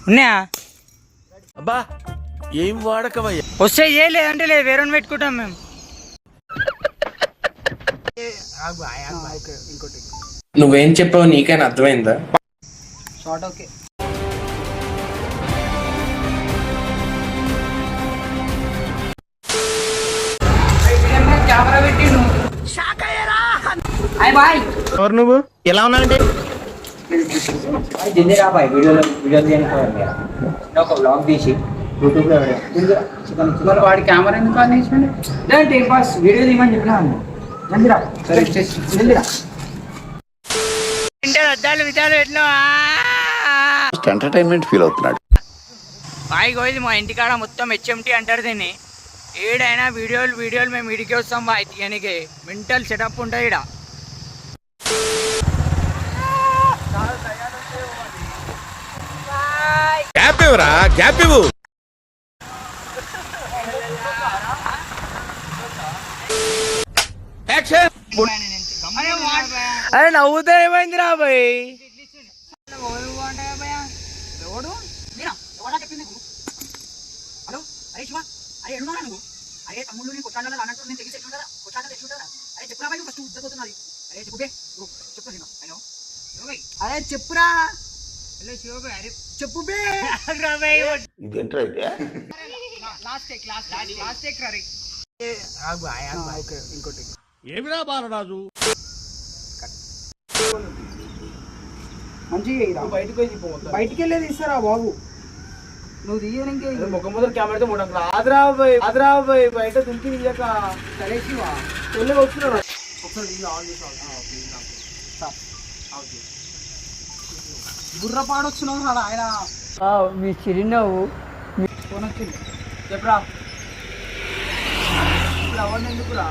ఉన్నాయా? అబ్బా ఏం వాడకమయ్యా. వస్తే లేదంటే లేదు, వేరే పెట్టుకుంటాం మేము. ఇంకోటి నువ్వేం చెప్పావు నీకైనా అర్థమైందా? Short okay. కెమెరా పెట్టి ఎవరు నువ్వు? ఎలా ఉన్నానంటే జింది రా బాయ్, వీడియో తీయడానికి ఒక బ్లాగ్ తీసి యూట్యూబ్ లో వాడి కెమెరా ఎందుకు ఆన్ చేసిండు? టైం పాస్ వీడియో తీయమని చెప్పినా జల్దిరా. సరే జల్దిరా. అద్దాలు విధాలు ఎట్లా ఎంటర్టైన్మెంట్ ఫీల్ అవుతున్నాడు. బాయ్ గోయిల్ మా ఇంటికాడ మొత్తం హెచ్ఎంటీ అంటారు దీన్ని. ఏడైనా వీడియోలు మేము ఇడికి వస్తాం బాయ్ తీయనికి. మెంటల్ సెటప్ ఉంటుంది ఇక్కడ. గ్యాప్ ఇవ్వరా, గ్యాప్ ఇవ్వు. అరే నవ్వుతా ఏమైంది రా బాయ్? అరే చెప్పురా. చెప్పు బే. ఇంకోటి ఏమిరా బాలరాజు, మంచిగా బయటికి వెళ్ళేది ఇస్తారా బాబు? నువ్వు తీయడానికి ముఖం మొదలు కెమెరాతో మూడు ఆదరాబాయ్ బయట దుంకి తీయక తెలిసివా వెళ్ళి వస్తున్నాడు. ఒకసారి ఆన్ చేసి బుర్ర పాడొచ్చున్నావు కదా ఆయన. మీ చిరునవ్వు ఫోన్ వచ్చింది చెప్పరా. ఇప్పుడు అవన్నీ ఎందుకురా?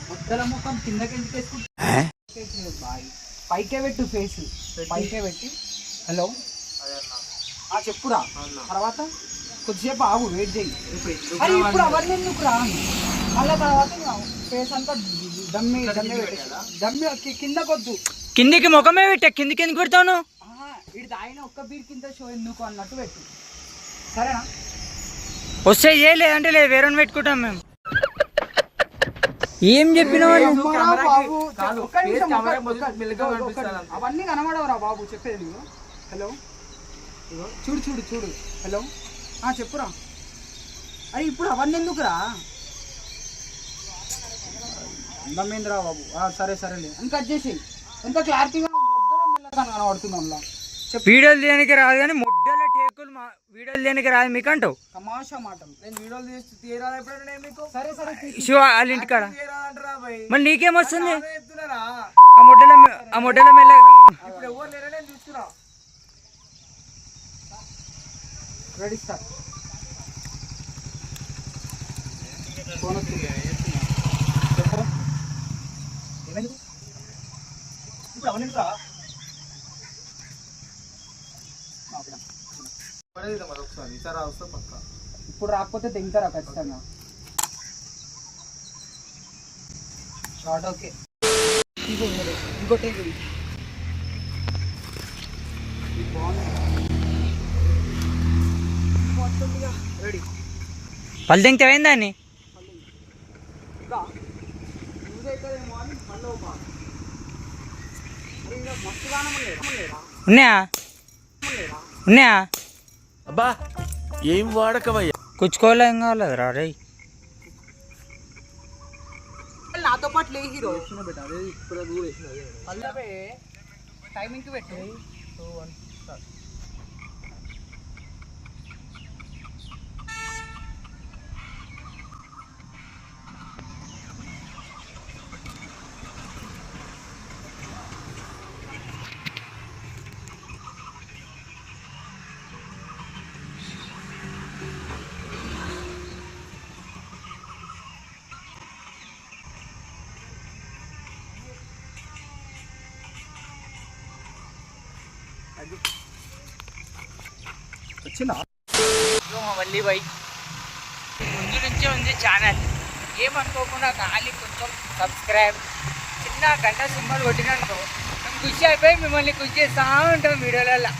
ముద్దల ముఖం కిందకి ఎందుకు వేసుకుంటా? పైకే పెట్టు, ఫేస్ పైకే పెట్టి హలో చెప్పురా. తర్వాత కొద్దిసేపు ఆగు, వెయిట్ చేయి. ఇప్పుడు అవన్నీ ఎందుకురా? మళ్ళీ తర్వాత ఫేస్ అంతా దమ్మి కిందకొద్దు. కిందికి ముఖమే పెట్టా. కిందికి ఎందుకు పెడతాను? ఇది ఆయన ఒక్క బీర్ కింద షో ఎందుకు అన్నట్టు పెట్టు, సరేనా? వస్తే లేదంటే లేదు, వేరే పెట్టుకుంటాం మేము. ఏం చెప్పినావు? అవన్నీ కనబడవరా బాబు, చెప్పేది నువ్వు. హలో చూడు హలో చెప్పురా. అరే ఇప్పుడు అవన్నీ ఎందుకురా? అందమేంద్రా బాబు. సరేలే అని కట్ చేసి ఎంత క్లారిటీగా కనబడుతుంది. వీడియోలు తీయడానికి రాదు కానీ ముడ్డల టేకులు వీడియోలు తీయడానికి రాదు మీకు అంటావు. తమాషా మాటలు. నేను వీడియోలు తీసి తీయరాదు ఎప్పుడైనా మీకు? సరే శివ వాళ్ళ ఇంటికాడ మరి నీకేమొస్తుంది? చెప్తున్నారా? ఆ ముడ్డల మెల్ల ఇప్పుడు ఎవరు లేరా? నేను చూస్తున్నా. Ready start. ఫోన్ వచ్చింది చెప్పరా. ఏమైంది ఇప్పుడు అవన్నీ ఇప్పుడు రాకపోతే దింటారా ఖచ్చితంగా. Short okay. ఇంకోటి రెడీ. పళ్ళు తింటావేందా అని ఉన్నాయా? అబ్బా ఏం వాడకమయ్యా. కూర్చుకోలే ఏం కావాలి రా రే. నాతో పాటు లే హీరో టైమింగ్ పెట్టు. వచ్చిందా మళ్ళీ బై ముందు నుంచే ఉంది ఛానల్. ఏమనుకోకుండా ఖాళీ కొంచెం సబ్స్క్రైబ్, చిన్న గంట సింబల్ కొట్టిననుకో మేము ఖుషి అయిపోయి మిమ్మల్ని ఖుషి చేస్తూ ఉంటాం వీడియోలలో.